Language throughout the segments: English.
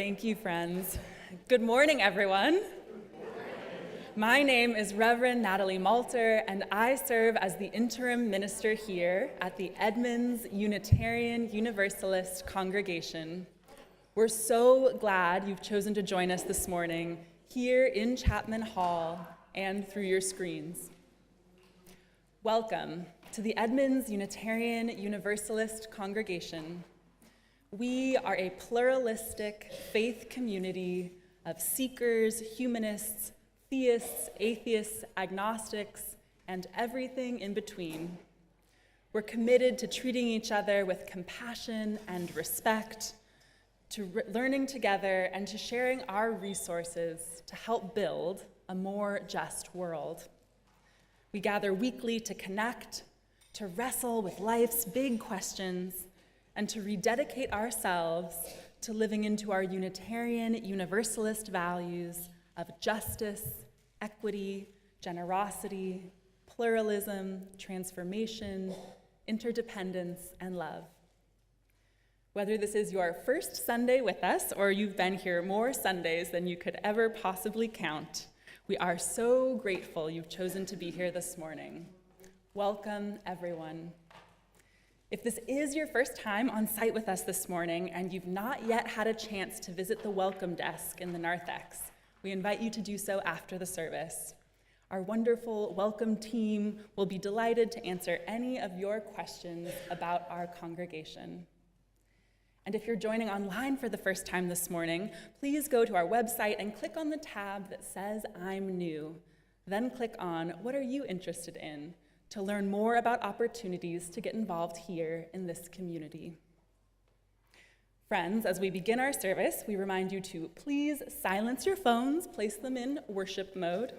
Thank you, friends. Good morning, everyone. My name is Reverend Natalie Malter, and I serve as the interim minister here at the Edmonds Unitarian Universalist congregation. We're so glad you've chosen to join us this morning here in Chapman Hall and through your screens. Welcome to the Edmonds Unitarian Universalist congregation. We are a pluralistic faith community of seekers, humanists, theists, atheists, agnostics, and everything in between. We're committed to treating each other with compassion and respect, to learning together, and to sharing our resources to help build a more just world. We gather weekly to connect, to wrestle with life's big questions, and to rededicate ourselves to living into our Unitarian Universalist values of justice, equity, generosity, pluralism, transformation, interdependence, and love. Whether this is your first Sunday with us or you've been here more Sundays than you could ever possibly count, we are so grateful you've chosen to be here this morning. Welcome, everyone. If this is your first time on site with us this morning and you've not yet had a chance to visit the welcome desk in the narthex, we invite you to do so after the service. Our wonderful welcome team will be delighted to answer any of your questions about our congregation. And if you're joining online for the first time this morning, please go to our website and click on the tab that says I'm new. Then click on What are you interested in? To learn more about opportunities to get involved here in this community. Friends, as we begin our service, we remind you to please silence your phones, place them in worship mode,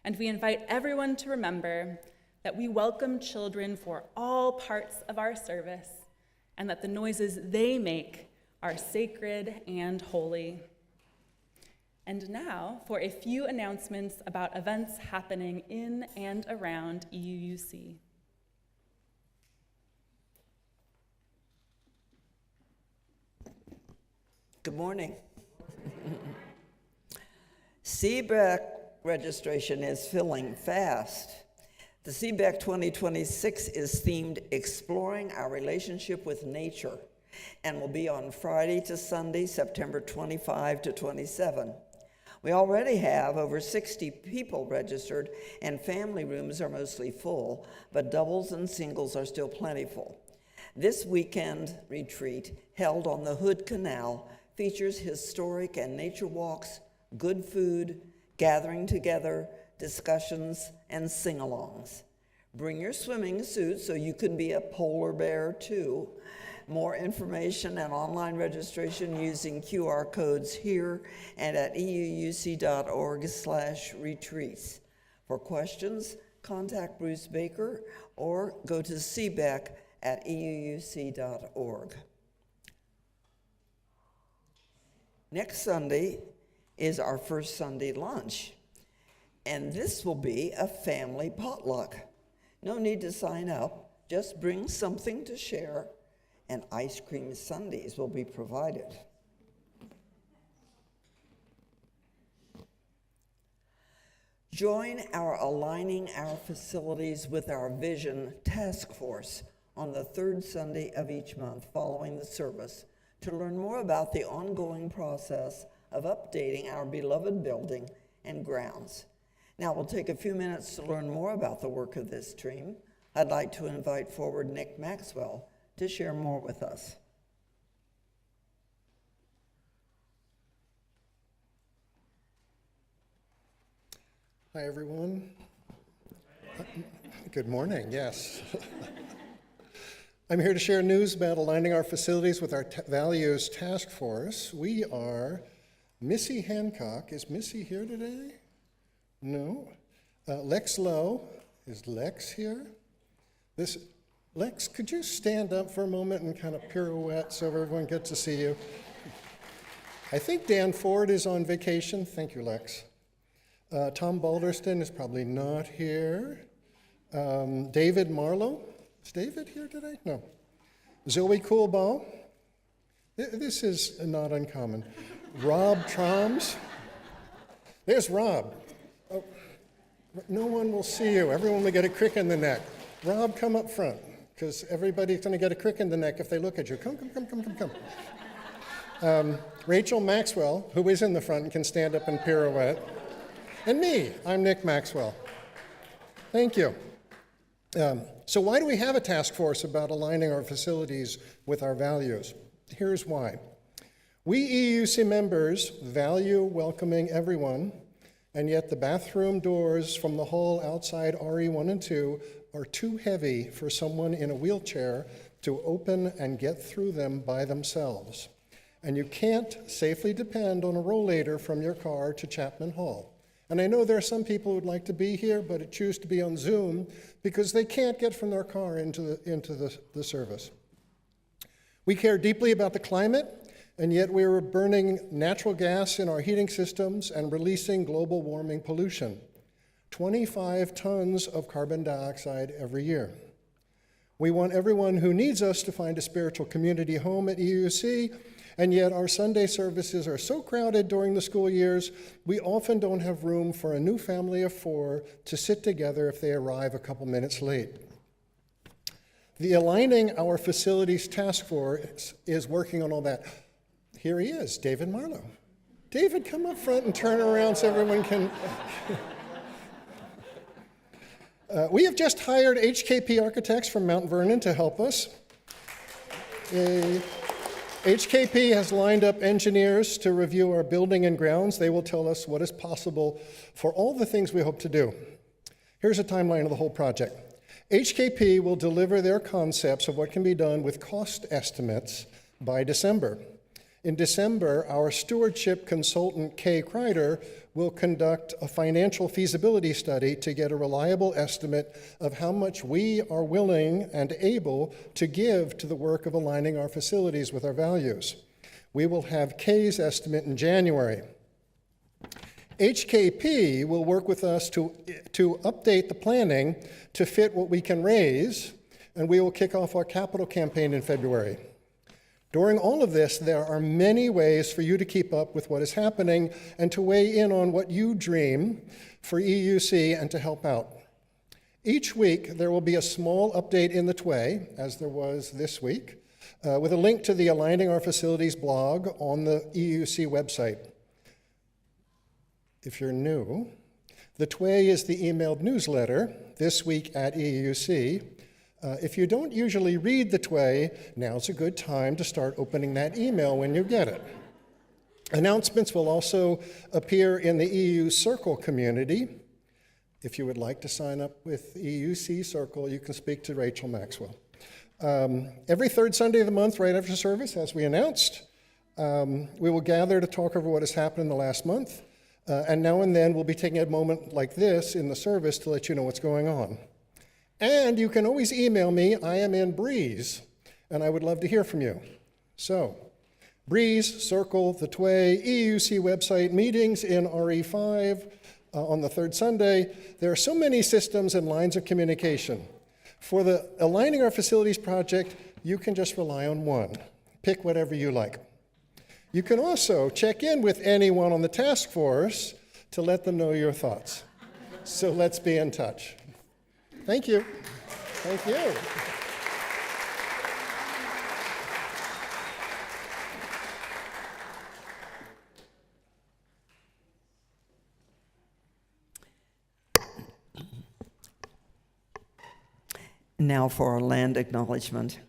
and we invite everyone to remember that we welcome children for all parts of our service and that the noises they make are sacred and holy. And now for a few announcements about events happening in and around EUUC. Good morning. CBEC registration is filling fast. The CBEC 2026 is themed Exploring Our Relationship with Nature and will be on Friday to Sunday, September 25 to 27. We already have over 60 people registered, and family rooms are mostly full, but doubles and singles are still plentiful. This weekend retreat, held on the Hood Canal, features historic and nature walks, good food, gathering together, discussions, and sing-alongs. Bring your swimming suit so you can be a polar bear too. More information and online registration using QR codes here and at euuc.org/retreats. For questions, contact Bruce Baker or go to cbec@euuc.org. Next Sunday is our first Sunday lunch, and this will be a family potluck. No need to sign up, just bring something to share, and ice cream sundaes will be provided. Join our Aligning Our Facilities with Our Vision task force on the third Sunday of each month following the service to learn more about the ongoing process of updating our beloved building and grounds. Now we'll take a few minutes to learn more about the work of this team. I'd like to invite forward Nick Maxwell to share more with us. Hi, everyone. Good morning, yes. I'm here to share news about aligning our facilities with our values task force. We are Missy Hancock. Is Missy here today? No. Lex Lowe. Is Lex here? Lex, could you stand up for a moment and kind of pirouette so everyone gets to see you? I think Dan Ford is on vacation. Thank you, Lex. Tom Balderston is probably not here. David Marlowe. Is David here today? No. Zoe Coolbaugh. This is not uncommon. Rob Troms. There's Rob. Oh, no one will see you. Everyone will get a crick in the neck. Rob, come up front, because everybody's going to get a crick in the neck if they look at you. Come. Rachel Maxwell, who is in the front and can stand up and pirouette. And me, I'm Nick Maxwell. Thank you. So why do we have a task force about aligning our facilities with our values? Here's why. We EUC members value welcoming everyone, and yet the bathroom doors from the hall outside RE1 and 2 are too heavy for someone in a wheelchair to open and get through them by themselves. And you can't safely depend on a rollator from your car to Chapman Hall. And I know there are some people who would like to be here, but choose to be on Zoom because they can't get from their car into the service. We care deeply about the climate, and yet we are burning natural gas in our heating systems and releasing global warming pollution. 25 tons of carbon dioxide every year. We want everyone who needs us to find a spiritual community home at EUC, and yet our Sunday services are so crowded during the school years, we often don't have room for a new family of 4 to sit together if they arrive a couple minutes late. The Aligning Our Facilities Task Force is working on all that. Here he is, David Marlowe. David, come up front and turn around so everyone can... We have just hired HKP architects from Mount Vernon to help us. HKP has lined up engineers to review our building and grounds. They will tell us what is possible for all the things we hope to do. Here's a timeline of the whole project. HKP will deliver their concepts of what can be done with cost estimates by December. In December, our stewardship consultant, Kay Kreider, will conduct a financial feasibility study to get a reliable estimate of how much we are willing and able to give to the work of aligning our facilities with our values. We will have Kay's estimate in January. HKP will work with us to update the planning to fit what we can raise, and we will kick off our capital campaign in February. During all of this, there are many ways for you to keep up with what is happening and to weigh in on what you dream for EUC and to help out. Each week, there will be a small update in the TWA, as there was this week, with a link to the Aligning Our Facilities blog on the EUC website. If you're new, the TWA is the emailed newsletter, This Week at EUC. If you don't usually read the TWA, now's a good time to start opening that email when you get it. Announcements will also appear in the EU Circle community. If you would like to sign up with EUC Circle, you can speak to Rachel Maxwell. Every third Sunday of the month, right after service, as we announced, we will gather to talk over what has happened in the last month. And now and then, we'll be taking a moment like this in the service to let you know what's going on. And you can always email me. I am in Breeze, and I would love to hear from you. So, Breeze, Circle, the TWA, EUC website, meetings in RE5 on the third Sunday. There are so many systems and lines of communication. For the Aligning Our Facilities project, you can just rely on one. Pick whatever you like. You can also check in with anyone on the task force to let them know your thoughts. So let's be in touch. Thank you. Thank you. Now for our land acknowledgement.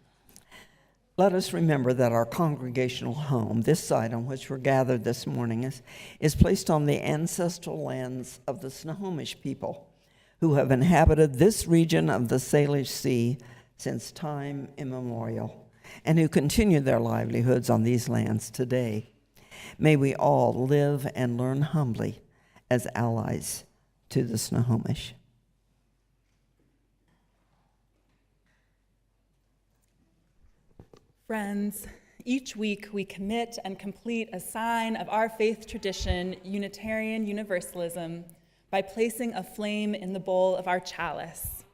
Let us remember that our congregational home, this site on which we're gathered this morning, is placed on the ancestral lands of the Snohomish people, who have inhabited this region of the Salish Sea since time immemorial, and who continue their livelihoods on these lands today. May we all live and learn humbly as allies to the Snohomish. Friends, each week we commit and complete a sign of our faith tradition, Unitarian Universalism, by placing a flame in the bowl of our chalice.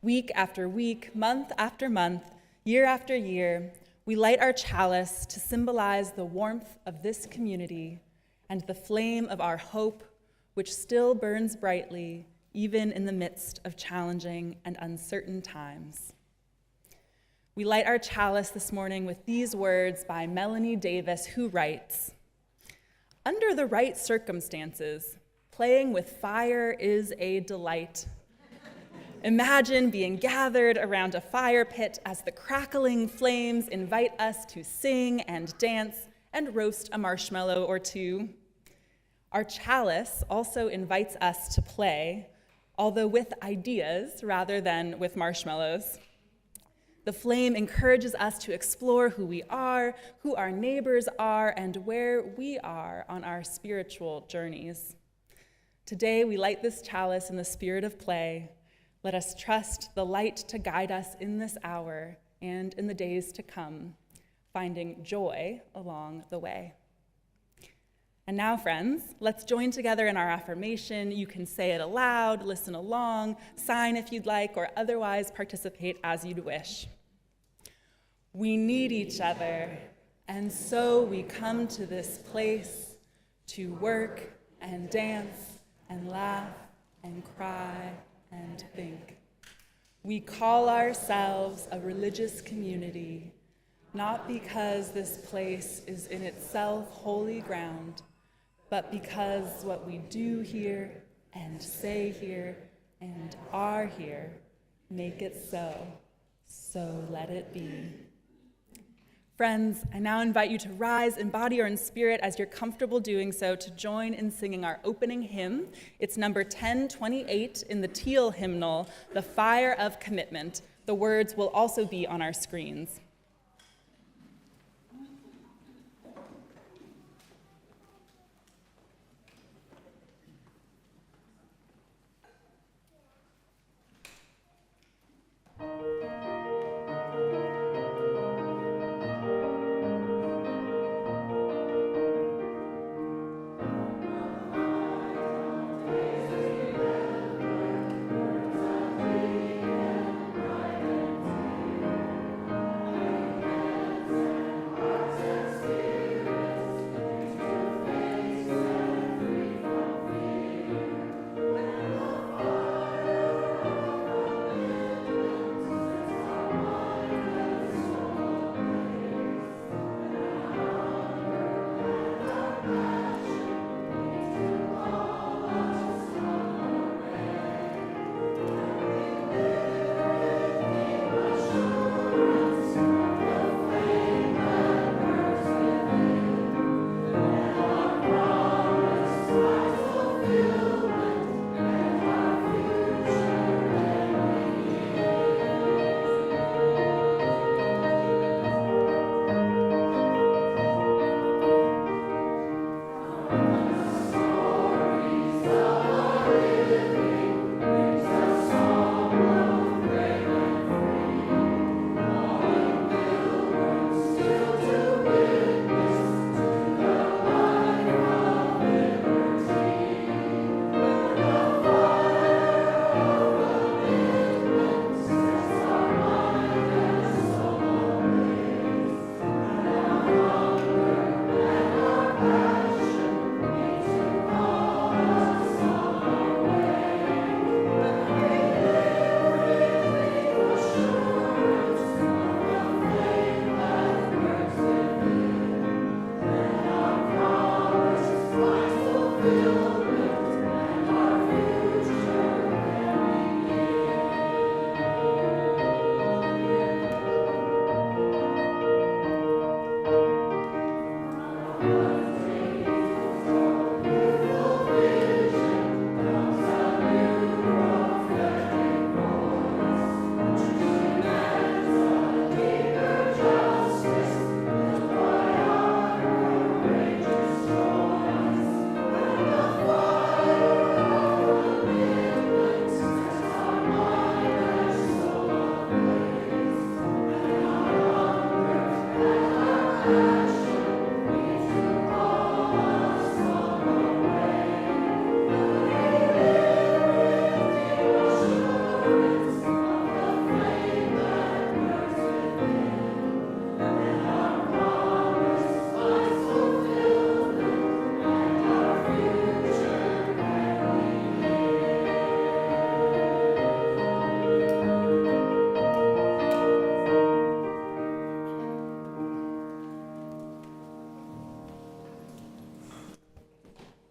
Week after week, month after month, year after year, we light our chalice to symbolize the warmth of this community and the flame of our hope, which still burns brightly even in the midst of challenging and uncertain times. We light our chalice this morning with these words by Melanie Davis, who writes, "Under the right circumstances, playing with fire is a delight. Imagine being gathered around a fire pit as the crackling flames invite us to sing and dance and roast a marshmallow or two. Our chalice also invites us to play, although with ideas rather than with marshmallows. The flame encourages us to explore who we are, who our neighbors are, and where we are on our spiritual journeys. Today, we light this chalice in the spirit of play. Let us trust the light to guide us in this hour and in the days to come, finding joy along the way." And now, friends, let's join together in our affirmation. You can say it aloud, listen along, sign if you'd like, or otherwise participate as you'd wish. We need each other, and so we come to this place to work and dance and laugh and cry and think. We call ourselves a religious community, not because this place is in itself holy ground, but because what we do here and say here and are here make it so. So let it be. Friends, I now invite you to rise in body or in spirit as you're comfortable doing so to join in singing our opening hymn. It's number 1028 in the teal hymnal, "The Fire of Commitment." The words will also be on our screens.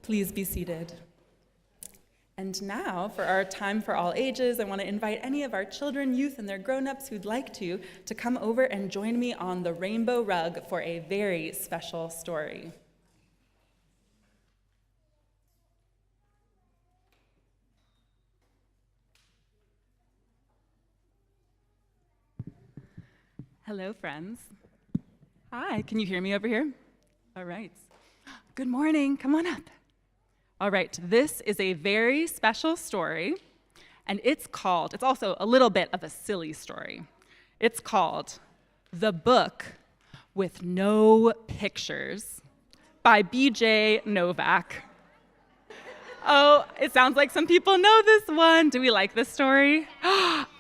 Please be seated. And now, for our time for all ages, I want to invite any of our children, youth, and their grown-ups who'd like to come over and join me on the rainbow rug for a very special story. Hello, friends. Hi, can you hear me over here? All right. Good morning, come on up. All right, this is a very special story, and it's also a little bit of a silly story. It's called The Book with No Pictures by B.J. Novak. Oh, it sounds like some people know this one. Do we like this story?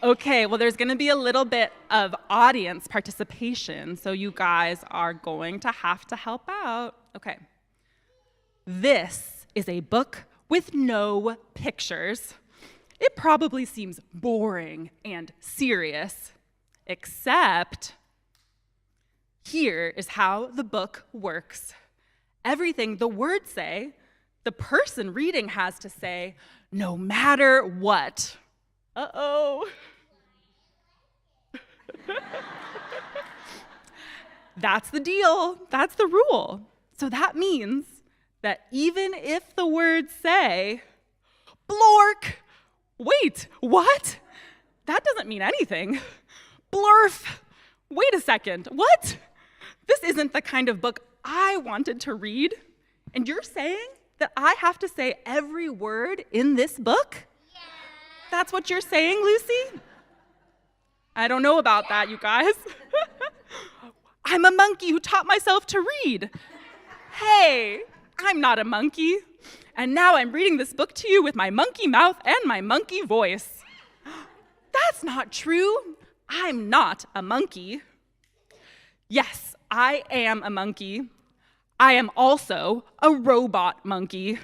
Okay, well, there's gonna be a little bit of audience participation, so you guys are going to have to help out. Okay. This is a book with no pictures. It probably seems boring and serious, except here is how the book works. Everything the words say, the person reading has to say, no matter what. Uh-oh. That's the deal. That's the rule. So that means that even if the words say, blork, wait, what? That doesn't mean anything. Blurf, wait a second, what? This isn't the kind of book I wanted to read. And you're saying that I have to say every word in this book? Yeah. That's what you're saying, Lucy? I don't know about that, you guys. I'm a monkey who taught myself to read. Hey, I'm not a monkey, and now I'm reading this book to you with my monkey mouth and my monkey voice. That's not true. I'm not a monkey. Yes, I am a monkey. I am also a robot monkey.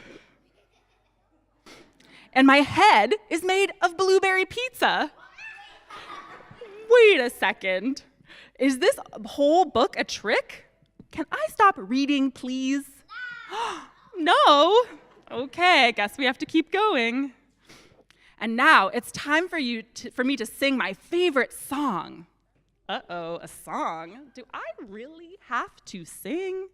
And my head is made of blueberry pizza. Wait a second. Is this whole book a trick? Can I stop reading, please? No? Okay, I guess we have to keep going. And now it's time for me to sing my favorite song. Uh-oh, a song? Do I really have to sing?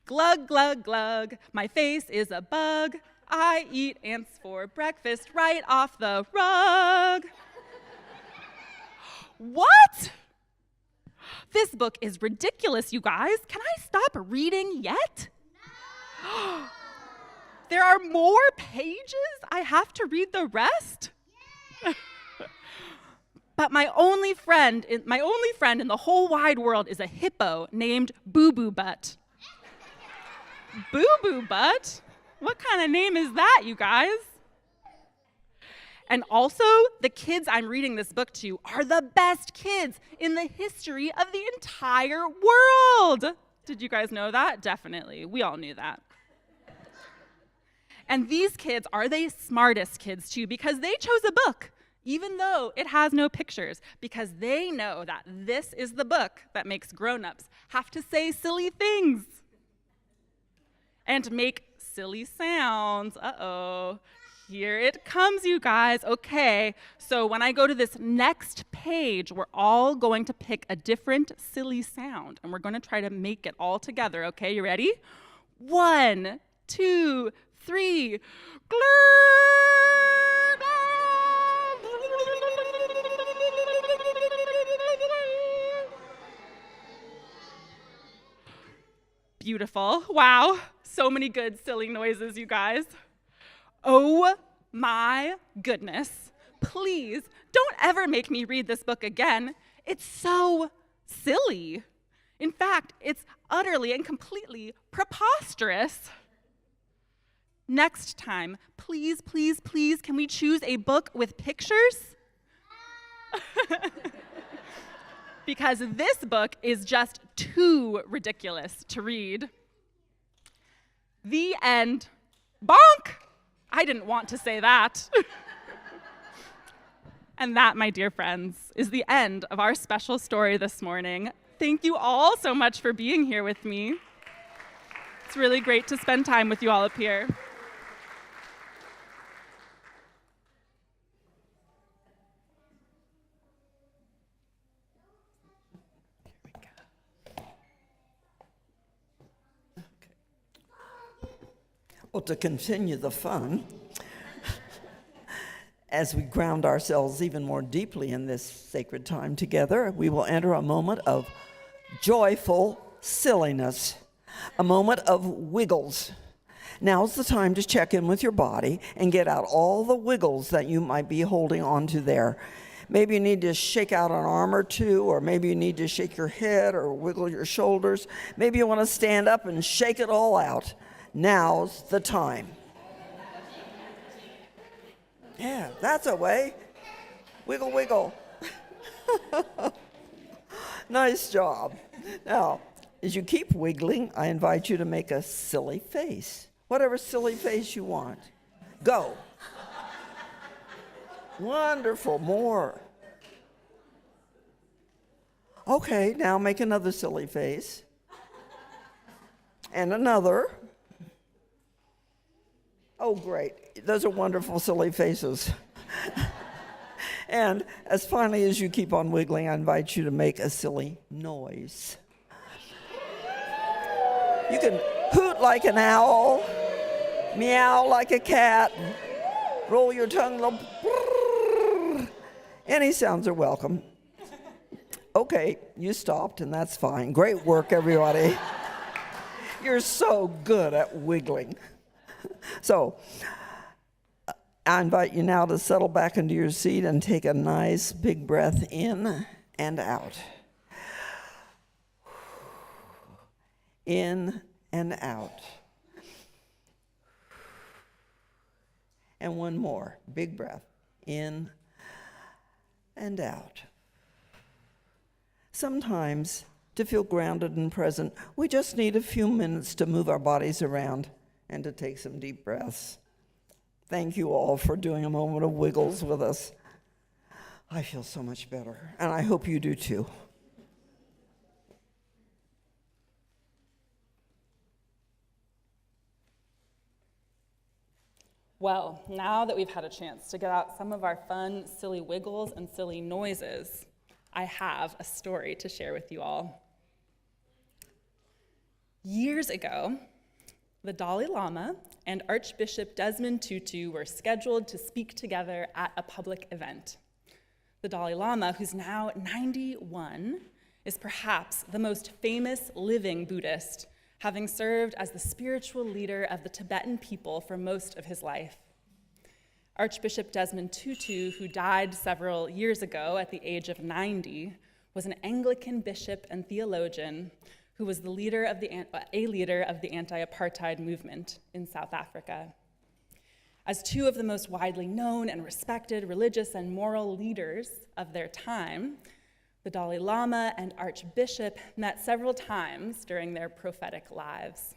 Glug, glug, glug, my face is a bug. I eat ants for breakfast right off the rug. What? This book is ridiculous, you guys. Can I stop reading yet? No. There are more pages? I have to read the rest? But my only friend in the whole wide world is a hippo named Boo Boo Butt. Boo Boo Butt? What kind of name is that, you guys? And also, the kids I'm reading this book to are the best kids in the history of the entire world. Did you guys know that? Definitely. We all knew that. And these kids are the smartest kids, too, because they chose a book, even though it has no pictures, because they know that this is the book that makes grown-ups have to say silly things and make silly sounds. Uh-oh. Here it comes, you guys. Okay, so when I go to this next page, we're all going to pick a different silly sound, and we're going to try to make it all together. Okay, you ready? 1, 2, 3. Beautiful. Wow, so many good silly noises, you guys. Oh my goodness. Please, don't ever make me read this book again. It's so silly. In fact, it's utterly and completely preposterous. Next time, please, please, please, can we choose a book with pictures? Because this book is just too ridiculous to read. The end. Bonk! I didn't want to say that. And that, my dear friends, is the end of our special story this morning. Thank you all so much for being here with me. It's It's really great to spend time with you all up here. Well, to continue the fun, as we ground ourselves even more deeply in this sacred time together, we will enter a moment of joyful silliness, a moment of wiggles. Now's the time to check in with your body and get out all the wiggles that you might be holding onto there. Maybe you need to shake out an arm or two, or maybe you need to shake your head or wiggle your shoulders. Maybe you want to stand up and shake it all out. Now's the time. Yeah, that's a way. Wiggle, wiggle. Nice job. Now, as you keep wiggling, I invite you to make a silly face. Whatever silly face you want. Go. Wonderful. More. Okay, now make another silly face. And another. Oh, great. Those are wonderful, silly faces. And as finally as you keep on wiggling, I invite you to make a silly noise. You can hoot like an owl, meow like a cat, roll your tongue, little. Any sounds are welcome. Okay, you stopped, and that's fine. Great work, everybody. You're so good at wiggling. So, I invite you now to settle back into your seat and take a nice big breath in and out. In and out. And one more, big breath, in and out. Sometimes, to feel grounded and present, we just need a few minutes to move our bodies around and to take some deep breaths. Thank you all for doing a moment of wiggles with us. I feel so much better, and I hope you do too. Well, now that we've had a chance to get out some of our fun, silly wiggles and silly noises, I have a story to share with you all. Years ago, the Dalai Lama and Archbishop Desmond Tutu were scheduled to speak together at a public event. The Dalai Lama, who's now 91, is perhaps the most famous living Buddhist, having served as the spiritual leader of the Tibetan people for most of his life. Archbishop Desmond Tutu, who died several years ago at the age of 90, was an Anglican bishop and theologian who was a leader of the anti-apartheid movement in South Africa. As two of the most widely known and respected religious and moral leaders of their time, the Dalai Lama and Archbishop met several times during their prophetic lives.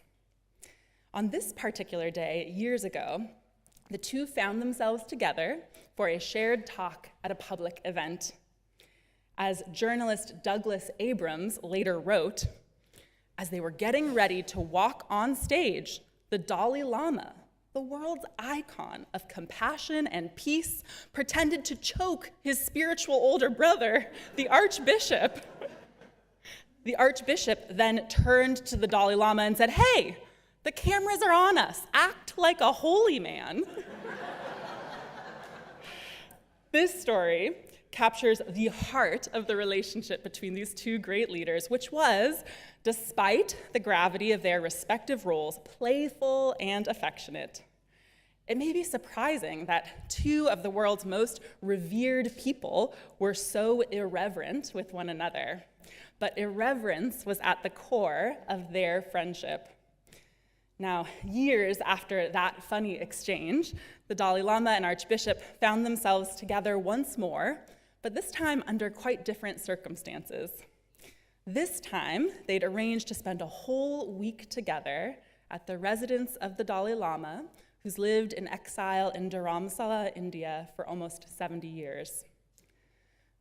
On this particular day, years ago, the two found themselves together for a shared talk at a public event. As journalist Douglas Abrams later wrote, as they were getting ready to walk on stage, the Dalai Lama, the world's icon of compassion and peace, pretended to choke his spiritual older brother, the Archbishop. The Archbishop then turned to the Dalai Lama and said, "Hey, the cameras are on us. Act like a holy man." This story captures the heart of the relationship between these two great leaders, which was, despite the gravity of their respective roles, playful and affectionate. It may be surprising that two of the world's most revered people were so irreverent with one another, but irreverence was at the core of their friendship. Now, years after that funny exchange, the Dalai Lama and Archbishop found themselves together once more, but this time under quite different circumstances. This time, they'd arranged to spend a whole week together at the residence of the Dalai Lama, who's lived in exile in Dharamsala, India, for almost 70 years.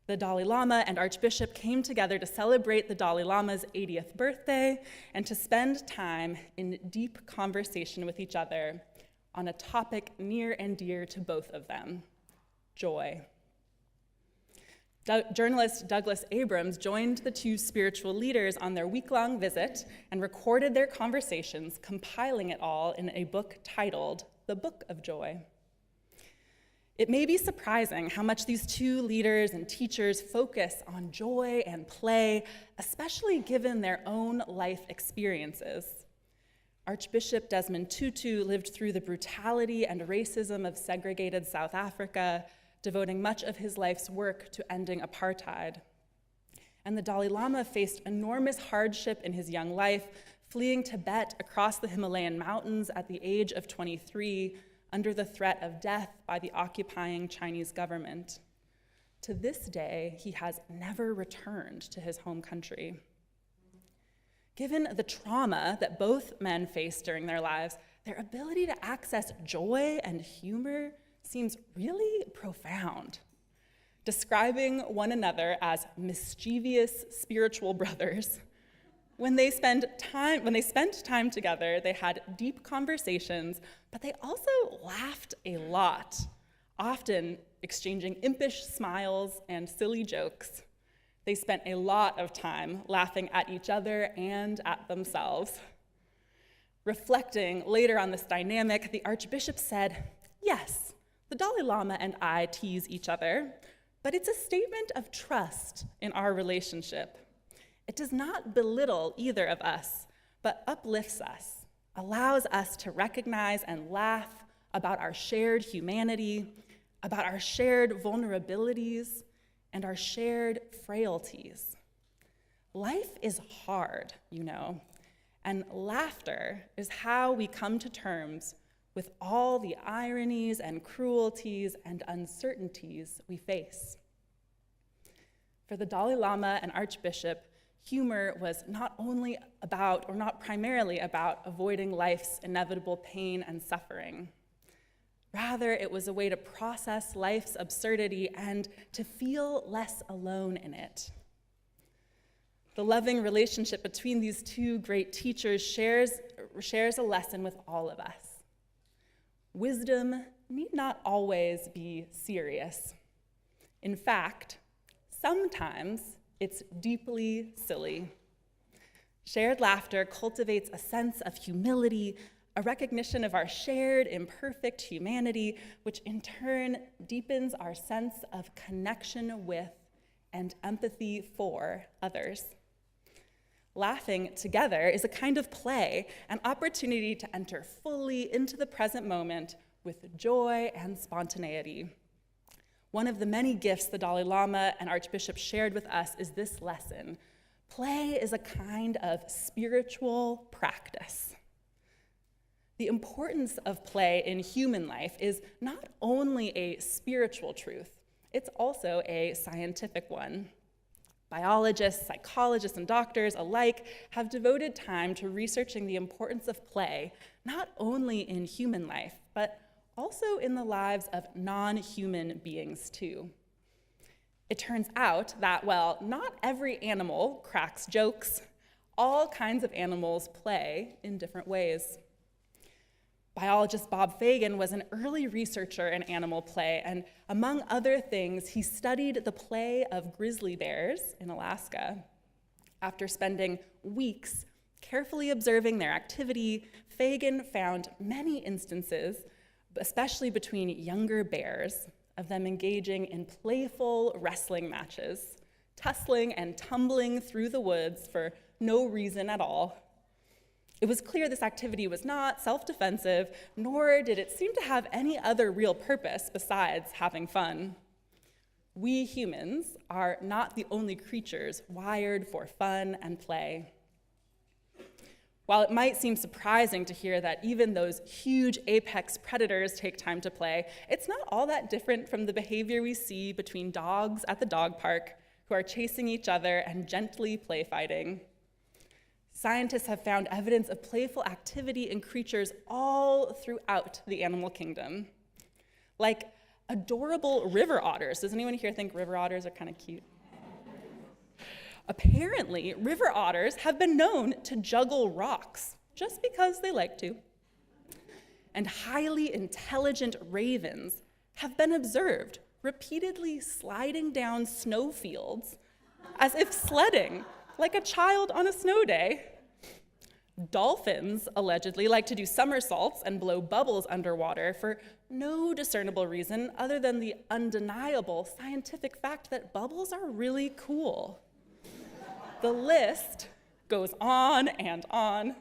The Dalai Lama and Archbishop came together to celebrate the Dalai Lama's 80th birthday and to spend time in deep conversation with each other on a topic near and dear to both of them: joy. Journalist Douglas Abrams joined the two spiritual leaders on their week-long visit and recorded their conversations, compiling it all in a book titled The Book of Joy. It may be surprising how much these two leaders and teachers focus on joy and play, especially given their own life experiences. Archbishop Desmond Tutu lived through the brutality and racism of segregated South Africa, devoting much of his life's work to ending apartheid. And the Dalai Lama faced enormous hardship in his young life, fleeing Tibet across the Himalayan mountains at the age of 23, under the threat of death by the occupying Chinese government. To this day, he has never returned to his home country. Given the trauma that both men faced during their lives, their ability to access joy and humor seems really profound. Describing one another as mischievous spiritual brothers, when they spent time together, they had deep conversations, but they also laughed a lot, often exchanging impish smiles and silly jokes. They spent a lot of time laughing at each other and at themselves. Reflecting later on this dynamic, the Archbishop said, "Yes, the Dalai Lama and I tease each other, but it's a statement of trust in our relationship. It does not belittle either of us, but uplifts us, allows us to recognize and laugh about our shared humanity, about our shared vulnerabilities, and our shared frailties. Life is hard, you know, and laughter is how we come to terms with all the ironies and cruelties and uncertainties we face." For the Dalai Lama and Archbishop, humor was not only about, or not primarily about, avoiding life's inevitable pain and suffering. Rather, it was a way to process life's absurdity and to feel less alone in it. The loving relationship between these two great teachers shares a lesson with all of us. Wisdom need not always be serious. In fact, sometimes it's deeply silly. Shared laughter cultivates a sense of humility, a recognition of our shared imperfect humanity, which in turn deepens our sense of connection with and empathy for others. Laughing together is a kind of play, an opportunity to enter fully into the present moment with joy and spontaneity. One of the many gifts the Dalai Lama and Archbishop shared with us is this lesson: play is a kind of spiritual practice. The importance of play in human life is not only a spiritual truth, it's also a scientific one. Biologists, psychologists, and doctors alike have devoted time to researching the importance of play, not only in human life, but also in the lives of non-human beings too. It turns out that, while not every animal cracks jokes, all kinds of animals play in different ways. Biologist Bob Fagan was an early researcher in animal play, and among other things, he studied the play of grizzly bears in Alaska. After spending weeks carefully observing their activity, Fagan found many instances, especially between younger bears, of them engaging in playful wrestling matches, tussling and tumbling through the woods for no reason at all. It was clear this activity was not self-defensive, nor did it seem to have any other real purpose besides having fun. We humans are not the only creatures wired for fun and play. While it might seem surprising to hear that even those huge apex predators take time to play, it's not all that different from the behavior we see between dogs at the dog park who are chasing each other and gently play fighting. Scientists have found evidence of playful activity in creatures all throughout the animal kingdom. Like adorable river otters. Does anyone here think river otters are kind of cute? Apparently, river otters have been known to juggle rocks just because they like to. And highly intelligent ravens have been observed repeatedly sliding down snowfields as if sledding, like a child on a snow day. Dolphins allegedly like to do somersaults and blow bubbles underwater for no discernible reason other than the undeniable scientific fact that bubbles are really cool. The list goes on and on.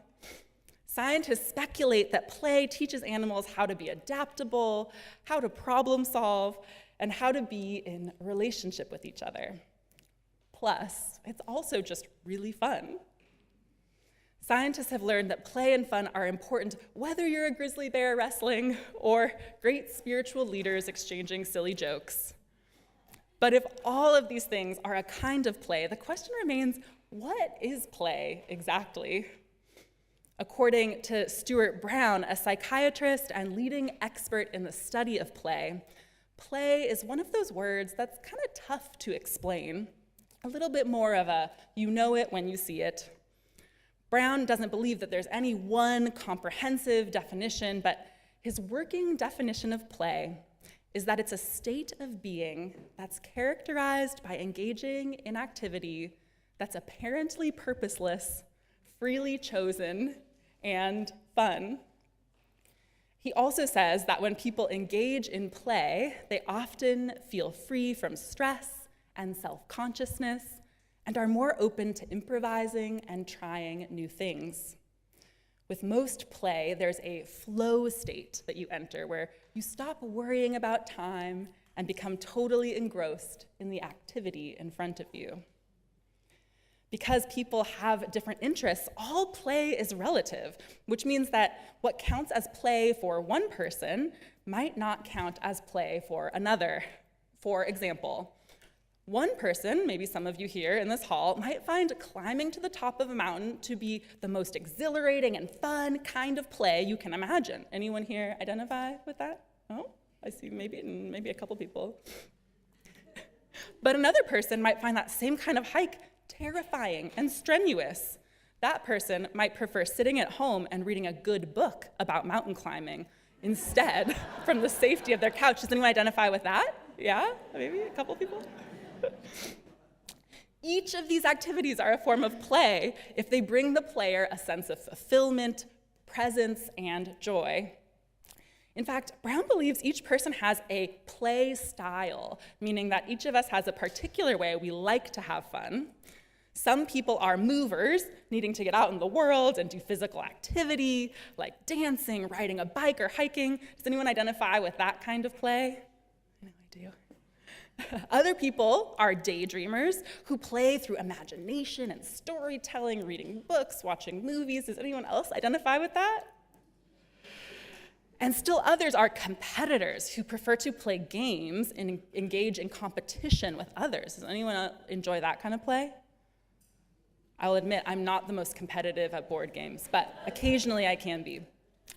Scientists speculate that play teaches animals how to be adaptable, how to problem solve, and how to be in relationship with each other. Plus, it's also just really fun. Scientists have learned that play and fun are important whether you're a grizzly bear wrestling or great spiritual leaders exchanging silly jokes. But if all of these things are a kind of play, the question remains, what is play exactly? According to Stuart Brown, a psychiatrist and leading expert in the study of play, play is one of those words that's kind of tough to explain. A little bit more of a you know it when you see it. Brown doesn't believe that there's any one comprehensive definition, but his working definition of play is that it's a state of being that's characterized by engaging in activity that's apparently purposeless, freely chosen, and fun. He also says that when people engage in play, they often feel free from stress and self-consciousness and are more open to improvising and trying new things. With most play, there's a flow state that you enter where you stop worrying about time and become totally engrossed in the activity in front of you. Because people have different interests, all play is relative, which means that what counts as play for one person might not count as play for another. For example, one person, maybe some of you here in this hall, might find climbing to the top of a mountain to be the most exhilarating and fun kind of play you can imagine. Anyone here identify with that? Oh, I see maybe a couple people. But another person might find that same kind of hike terrifying and strenuous. That person might prefer sitting at home and reading a good book about mountain climbing instead from the safety of their couch. Does anyone identify with that? Yeah, maybe a couple people? Each of these activities are a form of play if they bring the player a sense of fulfillment, presence, and joy. In fact, Brown believes each person has a play style, meaning that each of us has a particular way we like to have fun. Some people are movers, needing to get out in the world and do physical activity, like dancing, riding a bike, or hiking. Does anyone identify with that kind of play? I know I do. Other people are daydreamers who play through imagination and storytelling, reading books, watching movies. Does anyone else identify with that? And still others are competitors who prefer to play games and engage in competition with others. Does anyone enjoy that kind of play? I'll admit I'm not the most competitive at board games, but occasionally I can be.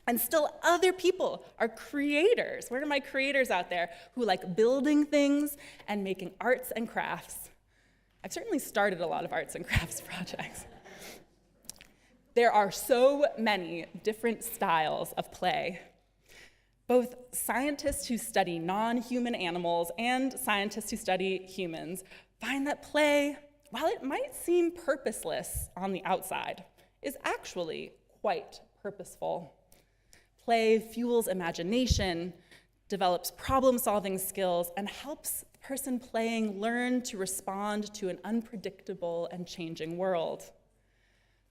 And still other people are creators. Where are my creators out there who like building things and making arts and crafts? I've certainly started a lot of arts and crafts projects. There are so many different styles of play. Both scientists who study non-human animals and scientists who study humans find that play, while it might seem purposeless on the outside, is actually quite purposeful. Play fuels imagination, develops problem-solving skills, and helps the person playing learn to respond to an unpredictable and changing world.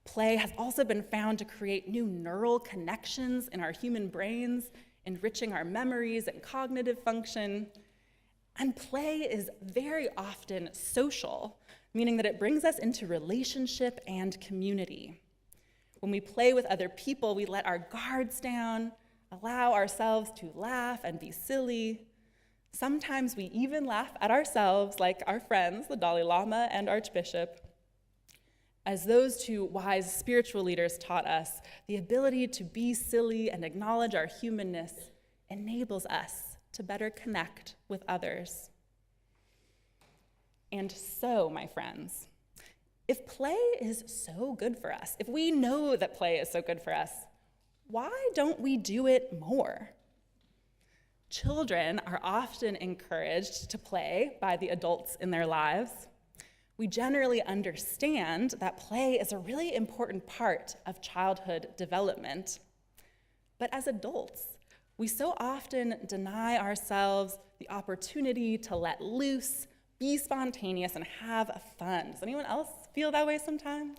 Play has also been found to create new neural connections in our human brains, enriching our memories and cognitive function. And play is very often social, meaning that it brings us into relationship and community. When we play with other people, we let our guards down, allow ourselves to laugh and be silly. Sometimes we even laugh at ourselves, like our friends, the Dalai Lama and Archbishop. As those two wise spiritual leaders taught us, the ability to be silly and acknowledge our humanness enables us to better connect with others. And so, my friends, if play is so good for us, if we know that play is so good for us, why don't we do it more? Children are often encouraged to play by the adults in their lives. We generally understand that play is a really important part of childhood development. But as adults, we so often deny ourselves the opportunity to let loose, be spontaneous, and have fun. Does anyone else feel that way sometimes?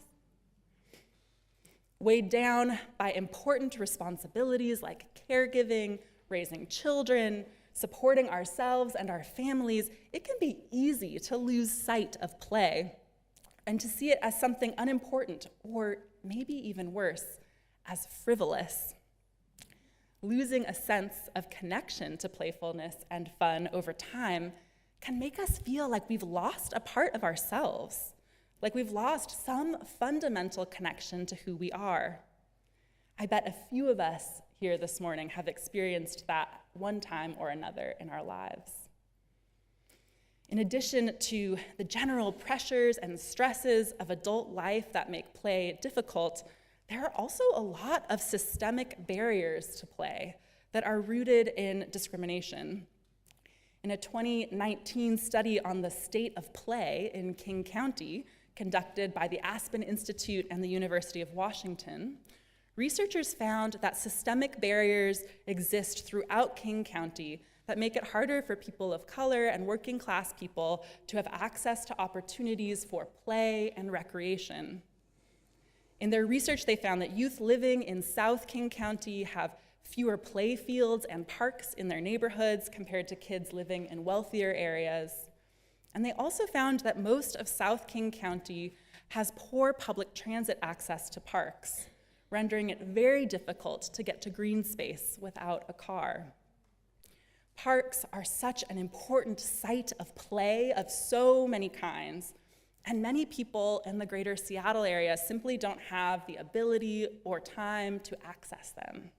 Weighed down by important responsibilities like caregiving, raising children, supporting ourselves and our families, it can be easy to lose sight of play and to see it as something unimportant, or maybe even worse, as frivolous. Losing a sense of connection to playfulness and fun over time can make us feel like we've lost a part of ourselves, like we've lost some fundamental connection to who we are. I bet a few of us here this morning have experienced that one time or another in our lives. In addition to the general pressures and stresses of adult life that make play difficult, there are also a lot of systemic barriers to play that are rooted in discrimination. In a 2019 study on the state of play in King County, conducted by the Aspen Institute and the University of Washington, researchers found that systemic barriers exist throughout King County that make it harder for people of color and working class people to have access to opportunities for play and recreation. In their research, they found that youth living in South King County have fewer play fields and parks in their neighborhoods compared to kids living in wealthier areas. And they also found that most of South King County has poor public transit access to parks, rendering it very difficult to get to green space without a car. Parks are such an important site of play of so many kinds, and many people in the greater Seattle area simply don't have the ability or time to access them.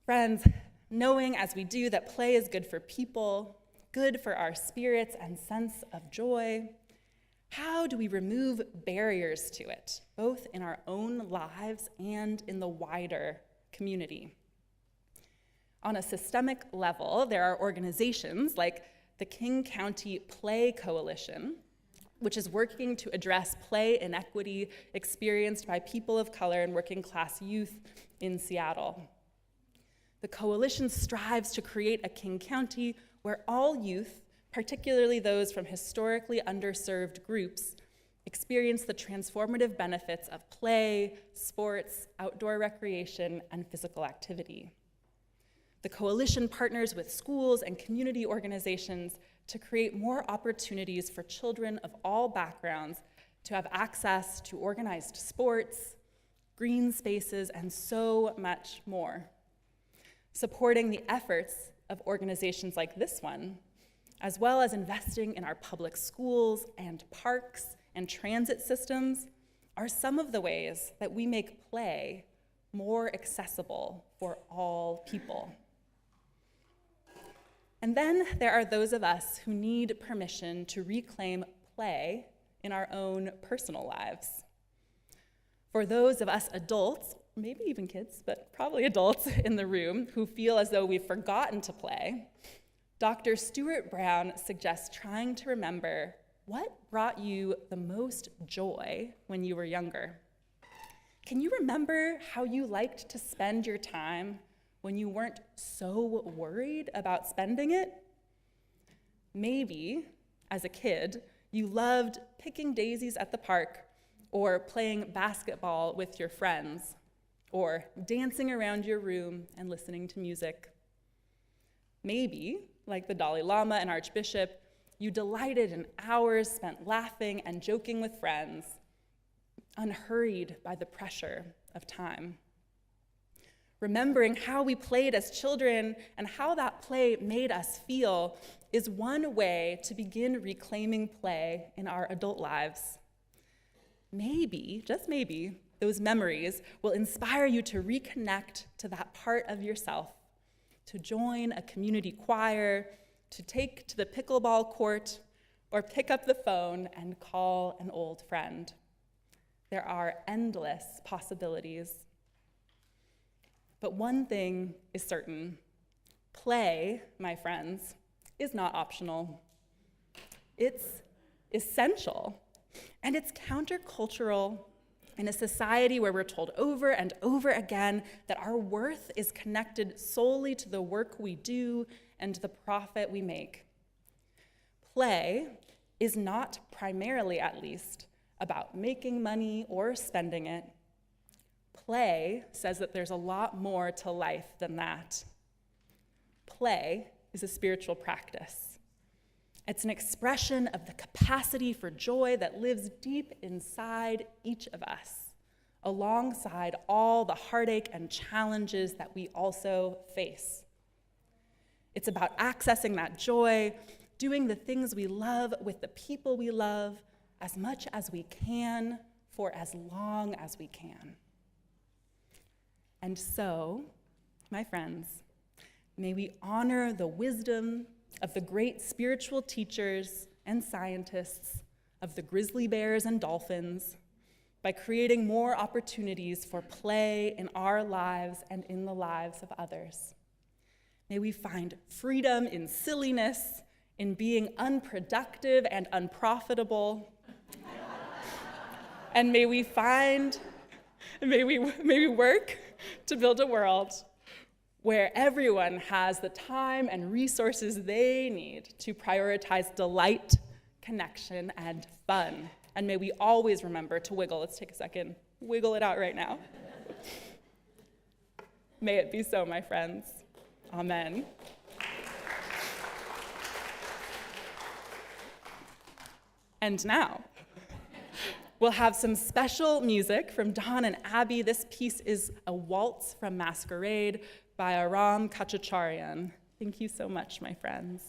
Friends, knowing as we do that play is good for people, good for our spirits and sense of joy, how do we remove barriers to it, both in our own lives and in the wider community? On a systemic level, there are organizations like the King County Play Coalition, which is working to address play inequity experienced by people of color and working class youth in Seattle. The coalition strives to create a King County where all youth, particularly those from historically underserved groups, experience the transformative benefits of play, sports, outdoor recreation, and physical activity. The coalition partners with schools and community organizations to create more opportunities for children of all backgrounds to have access to organized sports, green spaces, and so much more. Supporting the efforts of organizations like this one, as well as investing in our public schools and parks and transit systems, are some of the ways that we make play more accessible for all people. And then there are those of us who need permission to reclaim play in our own personal lives. For those of us adults, maybe even kids, but probably adults in the room who feel as though we've forgotten to play, Dr. Stuart Brown suggests trying to remember what brought you the most joy when you were younger. Can you remember how you liked to spend your time when you weren't so worried about spending it? Maybe, as a kid, you loved picking daisies at the park, or playing basketball with your friends, or dancing around your room and listening to music. Maybe, like the Dalai Lama and Archbishop, you delighted in hours spent laughing and joking with friends, unhurried by the pressure of time. Remembering how we played as children and how that play made us feel is one way to begin reclaiming play in our adult lives. Maybe, just maybe, those memories will inspire you to reconnect to that part of yourself, to join a community choir, to take to the pickleball court, or pick up the phone and call an old friend. There are endless possibilities. But one thing is certain: play, my friends, is not optional. It's essential, and it's countercultural in a society where we're told over and over again that our worth is connected solely to the work we do and the profit we make. Play is not primarily, at least, about making money or spending it. Play says that there's a lot more to life than that. Play is a spiritual practice. It's an expression of the capacity for joy that lives deep inside each of us, alongside all the heartache and challenges that we also face. It's about accessing that joy, doing the things we love with the people we love as much as we can for as long as we can. And so, my friends, may we honor the wisdom of the great spiritual teachers and scientists, of the grizzly bears and dolphins, by creating more opportunities for play in our lives and in the lives of others. May we find freedom in silliness, in being unproductive and unprofitable. And may we work to build a world where everyone has the time and resources they need to prioritize delight, connection, and fun. And may we always remember to wiggle. Let's take a second. Wiggle it out right now. May it be so, my friends. Amen. And now, we'll have some special music from Don and Abby. This piece is a waltz from Masquerade by Aram Kachacharian. Thank you so much, my friends.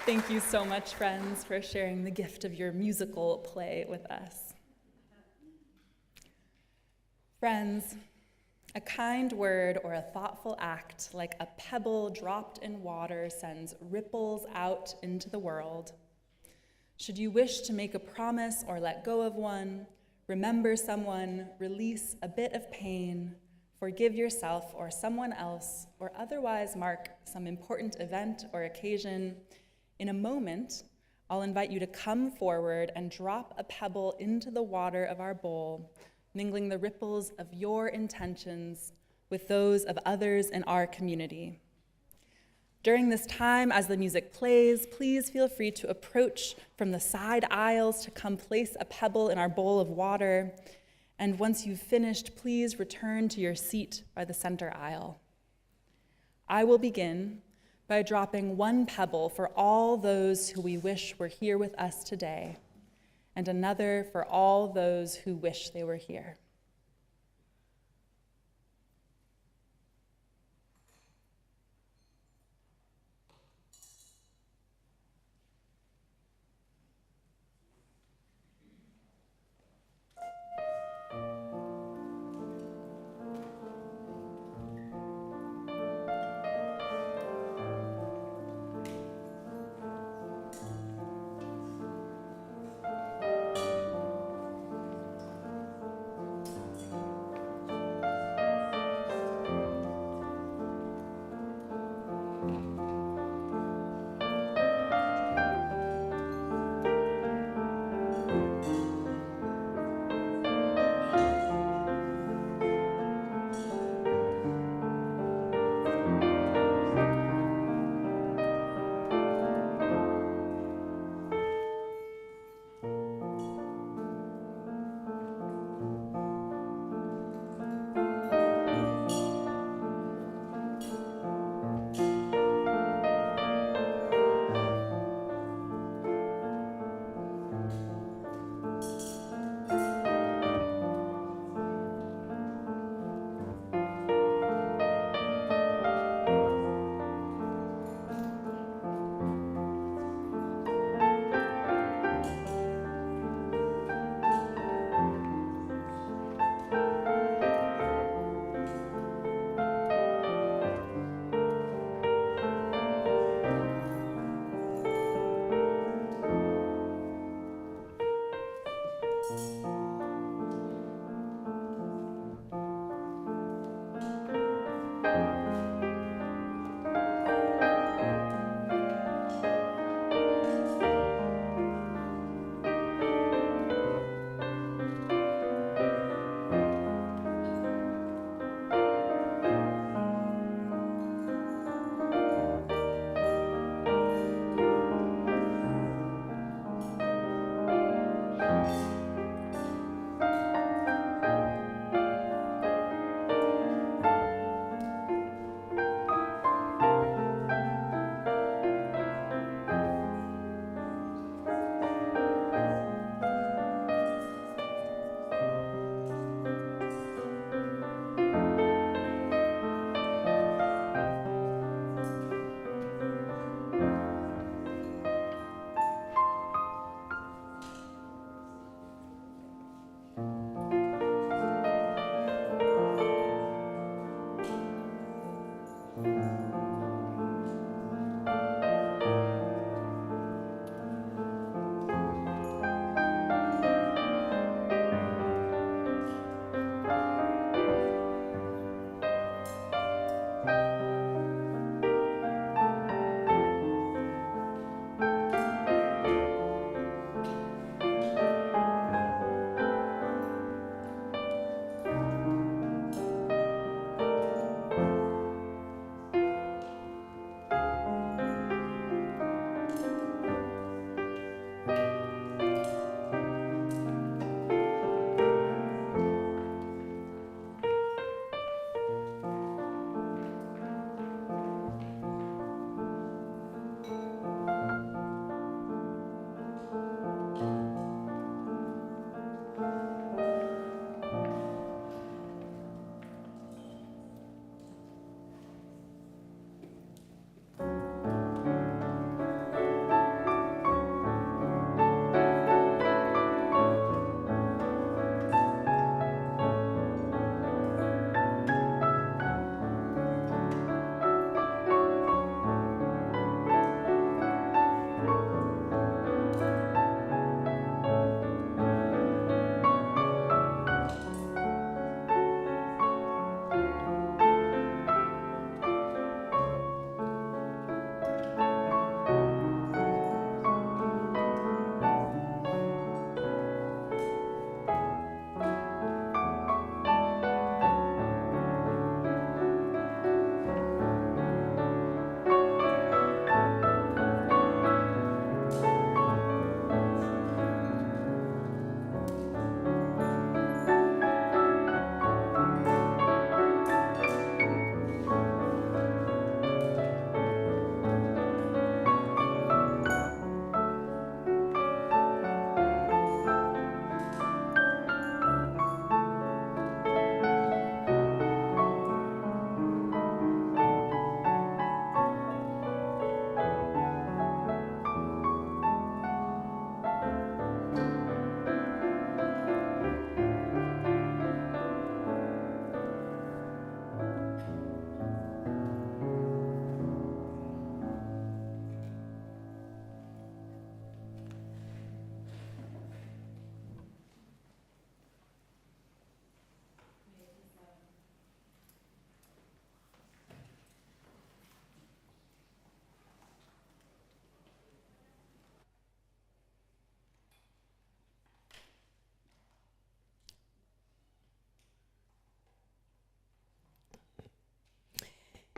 Thank you so much, friends, for sharing the gift of your musical play with us. Friends, a kind word or a thoughtful act, like a pebble dropped in water, sends ripples out into the world. Should you wish to make a promise or let go of one, remember someone, release a bit of pain, forgive yourself or someone else, or otherwise mark some important event or occasion, in a moment, I'll invite you to come forward and drop a pebble into the water of our bowl, mingling the ripples of your intentions with those of others in our community. During this time, as the music plays, please feel free to approach from the side aisles to come place a pebble in our bowl of water. And once you've finished, please return to your seat by the center aisle. I will begin by dropping one pebble for all those who we wish were here with us today, and another for all those who wish they were here.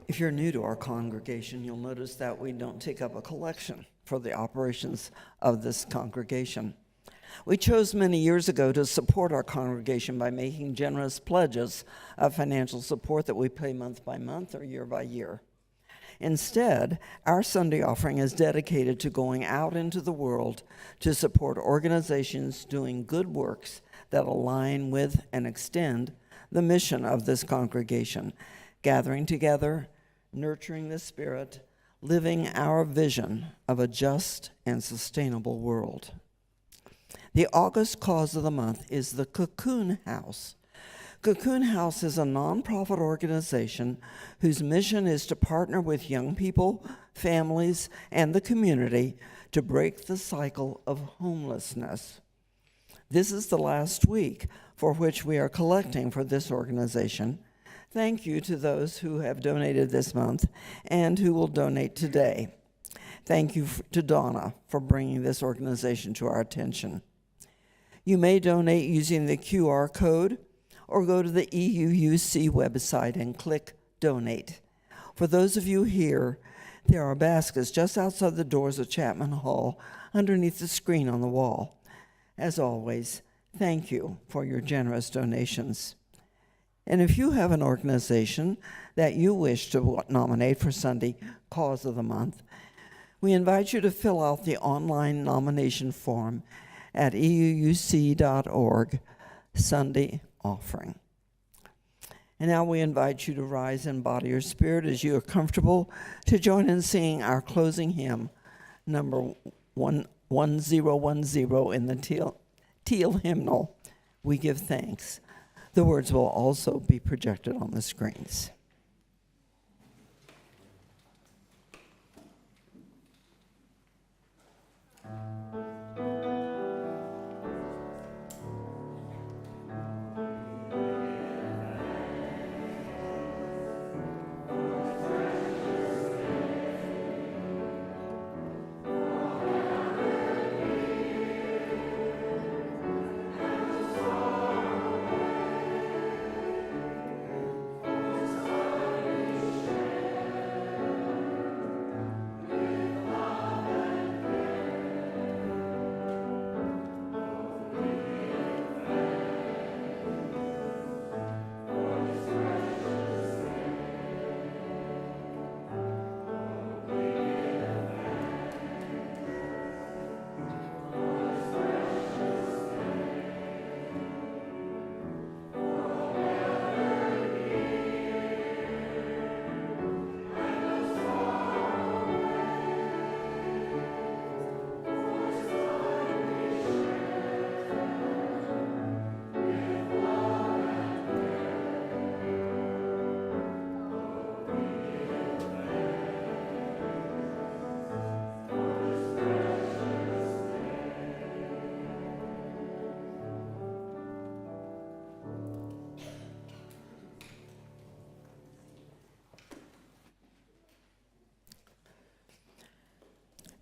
If you're new to our congregation, you'll notice that we don't take up a collection for the operations of this congregation. We chose many years ago to support our congregation by making generous pledges of financial support that we pay month by month or year by year. Instead, our Sunday offering is dedicated to going out into the world to support organizations doing good works that align with and extend the mission of this congregation, gathering together, nurturing the Spirit, living our vision of a just and sustainable world. The August cause of the month is the Cocoon House. Cocoon House is a nonprofit organization whose mission is to partner with young people, families, and the community to break the cycle of homelessness. This is the last week for which we are collecting for this organization. Thank you to those who have donated this month and who will donate today. Thank you to Donna for bringing this organization to our attention. You may donate using the QR code or go to the EUUC website and click Donate. For those of you here, there are baskets just outside the doors of Chapman Hall underneath the screen on the wall. As always, thank you for your generous donations. And if you have an organization that you wish to nominate for Sunday Cause of the Month, we invite you to fill out the online nomination form at euuc.org, Sunday Offering. And now we invite you to rise in body or spirit as you are comfortable to join in singing our closing hymn, number 1010 in the teal hymnal, We Give Thanks. The words will also be projected on the screens.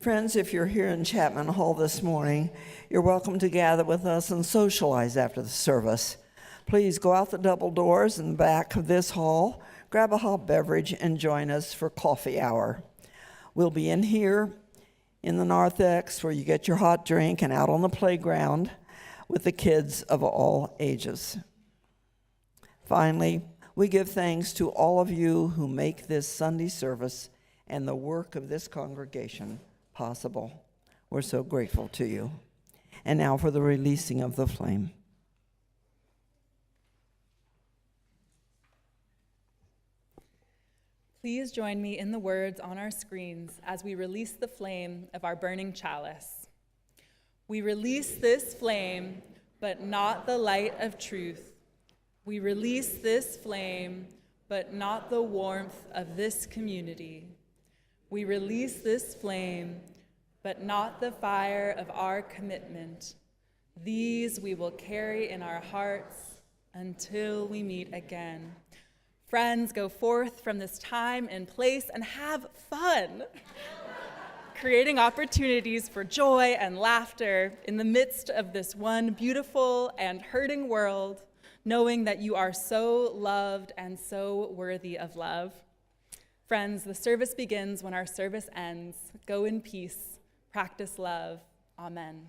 Friends, if you're here in Chapman Hall this morning, you're welcome to gather with us and socialize after the service. Please go out the double doors in the back of this hall, grab a hot beverage, and join us for coffee hour. We'll be in here in the narthex where you get your hot drink and out on the playground with the kids of all ages. Finally, we give thanks to all of you who make this Sunday service and the work of this congregation possible. We're so grateful to you. And now for the releasing of the flame. Please join me in the words on our screens as we release the flame of our burning chalice. We release this flame, but not the light of truth. We release this flame, but not the warmth of this community. We release this flame, but not the fire of our commitment. These we will carry in our hearts until we meet again. Friends, go forth from this time and place and have fun, creating opportunities for joy and laughter in the midst of this one beautiful and hurting world, knowing that you are so loved and so worthy of love. Friends, the service begins when our service ends. Go in peace. Practice love. Amen.